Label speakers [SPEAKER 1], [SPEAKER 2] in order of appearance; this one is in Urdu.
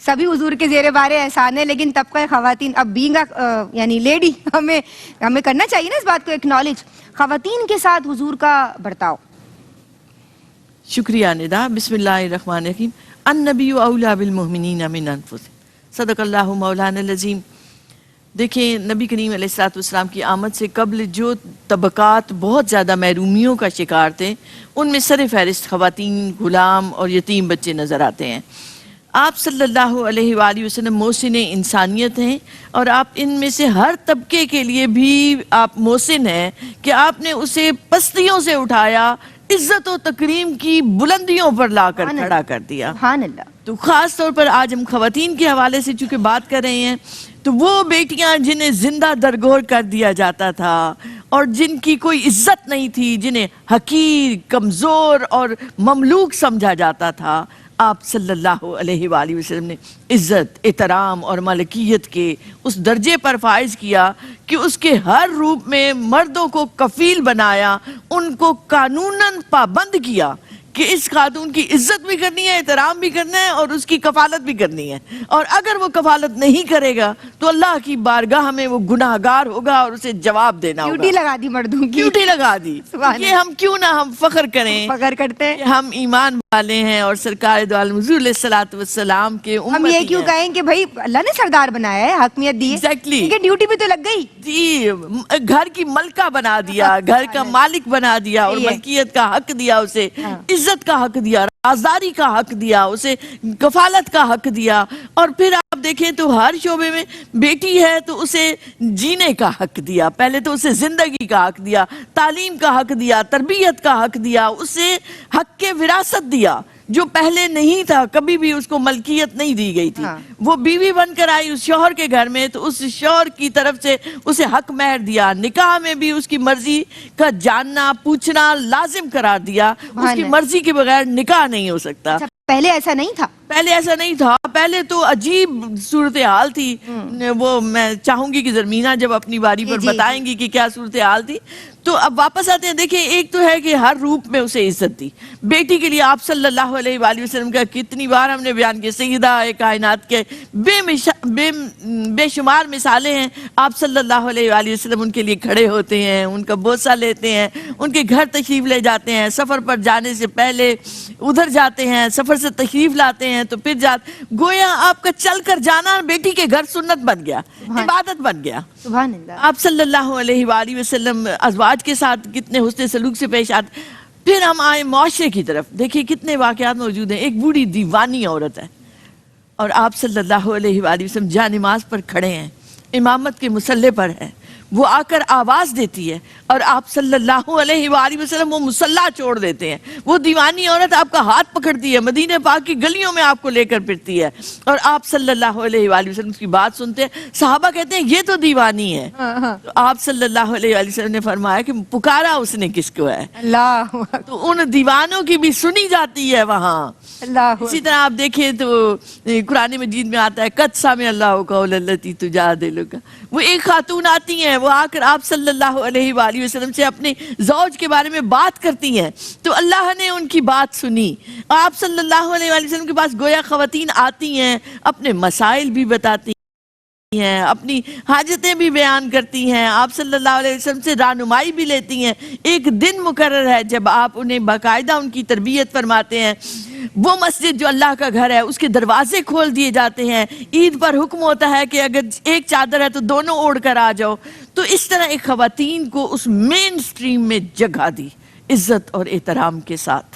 [SPEAKER 1] سبھی حضور کے زیر بار احسان ہے، لیکن طبقہ خواتین اب بینگ یعنی لیڈی ہمیں کرنا چاہیے نا اس بات کو ایکنالج، خواتین کے ساتھ حضور کا برتاؤ۔
[SPEAKER 2] شکریہ ندا۔ بسم اللہ الرحمن الرحیم۔ النبی اولیٰ بالمؤمنین من انفسہم، صدق اللہ مولانا العظیم۔ دیکھیں نبی کریم علیہ السلام کی آمد سے قبل جو طبقات بہت زیادہ محرومیوں کا شکار تھے، ان میں سر فہرست خواتین، غلام اور یتیم بچے نظر آتے ہیں۔ آپ صلی اللہ علیہ وآلہ وسلم محسن انسانیت ہیں، اور آپ ان میں سے ہر طبقے کے لیے بھی آپ محسن ہیں کہ آپ نے اسے پستیوں سے اٹھایا، عزت و تکریم کی بلندیوں پر لا کر کھڑا کر دیا۔
[SPEAKER 1] سبحان اللہ۔
[SPEAKER 2] تو خاص طور پر آج ہم خواتین کے حوالے سے چونکہ بات کر رہے ہیں، تو وہ بیٹیاں جنہیں زندہ درگور کر دیا جاتا تھا اور جن کی کوئی عزت نہیں تھی، جنہیں حقیر، کمزور اور مملوک سمجھا جاتا تھا، آپ صلی اللہ علیہ وآلہ وسلم نے عزت، احترام اور ملکیت کے اس درجے پر فائز کیا کہ اس کے ہر روپ میں مردوں کو کفیل بنایا، ان کو قانوناً پابند کیا کہ اس خاتون کی عزت بھی کرنی ہے، احترام بھی کرنا ہے اور اس کی کفالت بھی کرنی ہے، اور اگر وہ کفالت نہیں کرے گا تو اللہ کی بارگاہ میں وہ گناہگار ہوگا اور اسے جواب دینا ہوگا۔
[SPEAKER 1] ڈیوٹی لگا دی مردوں کی،
[SPEAKER 2] ڈیوٹی لگا دی۔ یہ ہم کیوں نہ ہم فخر کریں،
[SPEAKER 1] فخر کرتے ہیں
[SPEAKER 2] کہ ہم ایمان والے ہیں اور سرکار دو عالم حضور علیہ الصلوۃ والسلام کے امتی ہیں۔
[SPEAKER 1] ہم یہ کیوں کہیں کہ بھائی اللہ نے سردار بنایا ہے، حکمیت دی ہے،
[SPEAKER 2] ایگزیکٹلی،
[SPEAKER 1] کیونکہ ڈیوٹی بھی تو لگ گئی
[SPEAKER 2] جی، گھر کی ملکہ بنا دیا، گھر کا مالک بنا دیا، اور ملکیت کا حق دیا اسے، عزت کا حق دیا، رازداری کا حق دیا اسے، کفالت کا حق دیا، اور پھر آپ دیکھیں تو ہر شعبے میں بیٹی ہے تو اسے جینے کا حق دیا، پہلے تو اسے زندگی کا حق دیا، تعلیم کا حق دیا، تربیت کا حق دیا، اسے حق کے وراثت دیا جو پہلے نہیں تھا، کبھی بھی اس کو ملکیت نہیں دی گئی تھی۔ وہ بیوی بن کر آئی اس شوہر کے گھر میں تو اس شوہر کی طرف سے اسے حق مہر دیا، نکاح میں بھی اس کی مرضی کا جاننا پوچھنا لازم قرار دیا، اس کی مرضی کے بغیر نکاح نہیں ہو سکتا۔
[SPEAKER 1] پہلے ایسا نہیں تھا،
[SPEAKER 2] پہلے ایسا نہیں تھا، پہلے تو عجیب صورتحال تھی۔ وہ میں چاہوں گی کہ زرمینہ جب اپنی باری پر بتائیں گی کہ کیا صورتحال تھی۔ تو اب واپس آتے ہیں، دیکھیں ایک تو ہے کہ ہر روپ میں اسے عزت دی۔ بیٹی کے لیے آپ صلی اللہ علیہ وآلہ وسلم کا کتنی بار ہم نے بیان کیا، سیدہ کائنات کے بے شمار مثالیں ہیں۔ آپ صلی اللہ علیہ وآلہ وسلم ان کے لیے کھڑے ہوتے ہیں، ان کا بوسہ لیتے ہیں، ان کے گھر تشریف لے جاتے ہیں، سفر پر جانے سے پہلے ادھر جاتے ہیں، سفر سے تشریف لاتے ہیں تو پھر گویا آپ کا چل کر جانا بیٹی کے گھر سنت بن گیا، عبادت بن گیا۔
[SPEAKER 1] سبحان اللہ۔
[SPEAKER 2] آپ صلی اللہ علیہ وآلہ وسلم ازواج کے ساتھ کتنے حسن سلوک سے پیش آتے۔ پھر ہم آئے معاشرے کی طرف، دیکھیں کتنے واقعات موجود ہیں۔ ایک بوڑھی دیوانی عورت ہے اور آپ صلی اللہ علیہ وآلہ وسلم جانماز پر کھڑے ہیں، امامت کے مصلے پر ہیں، وہ آ کر آواز دیتی ہے اور آپ صلی اللہ علیہ وآلہ وسلم وہ مصلہ چھوڑ دیتے ہیں۔ وہ دیوانی عورت آپ کا ہاتھ پکڑتی ہے، مدینہ پاک کی گلیوں میں آپ کو لے کر پھرتی ہے، اور آپ صلی اللہ علیہ وآلہ وسلم کی بات سنتے ہیں۔ صحابہ کہتے ہیں یہ تو دیوانی ہے۔ تو آپ صلی اللہ علیہ وآلہ وسلم نے فرمایا کہ پکارا اس نے کس کو ہے؟ اللہ۔ تو ان دیوانوں کی بھی سنی جاتی ہے وہاں۔ اسی طرح آپ دیکھیں تو قرآن مجید میں آتا ہے قد سمع اللہ قول التی تجادلک، وہ ایک خاتون آتی ہیں، وہ آ کر آپ صلی اللہ علیہ وآلہ وسلم سے اپنے زوج کے بارے میں بات کرتی ہیں، تو اللہ نے ان کی بات سنی۔ آپ صلی اللہ علیہ وآلہ وسلم کے پاس گویا خواتین آتی ہیں، اپنے مسائل بھی بتاتی ہیں، اپنی حاجتیں بھی بیان کرتی ہیں، آپ صلی اللہ علیہ وسلم سے رہنمائی بھی لیتی ہیں۔ ایک دن مقرر ہے جب آپ انہیں باقاعدہ ان کی تربیت فرماتے ہیں، وہ مسجد جو اللہ کا گھر ہے اس کے دروازے کھول دیے جاتے ہیں، عید پر حکم ہوتا ہے کہ اگر ایک چادر ہے تو دونوں اوڑھ کر آ جاؤ۔ تو اس طرح ایک خواتین کو اس مین سٹریم میں جگہ دی، عزت اور احترام کے ساتھ۔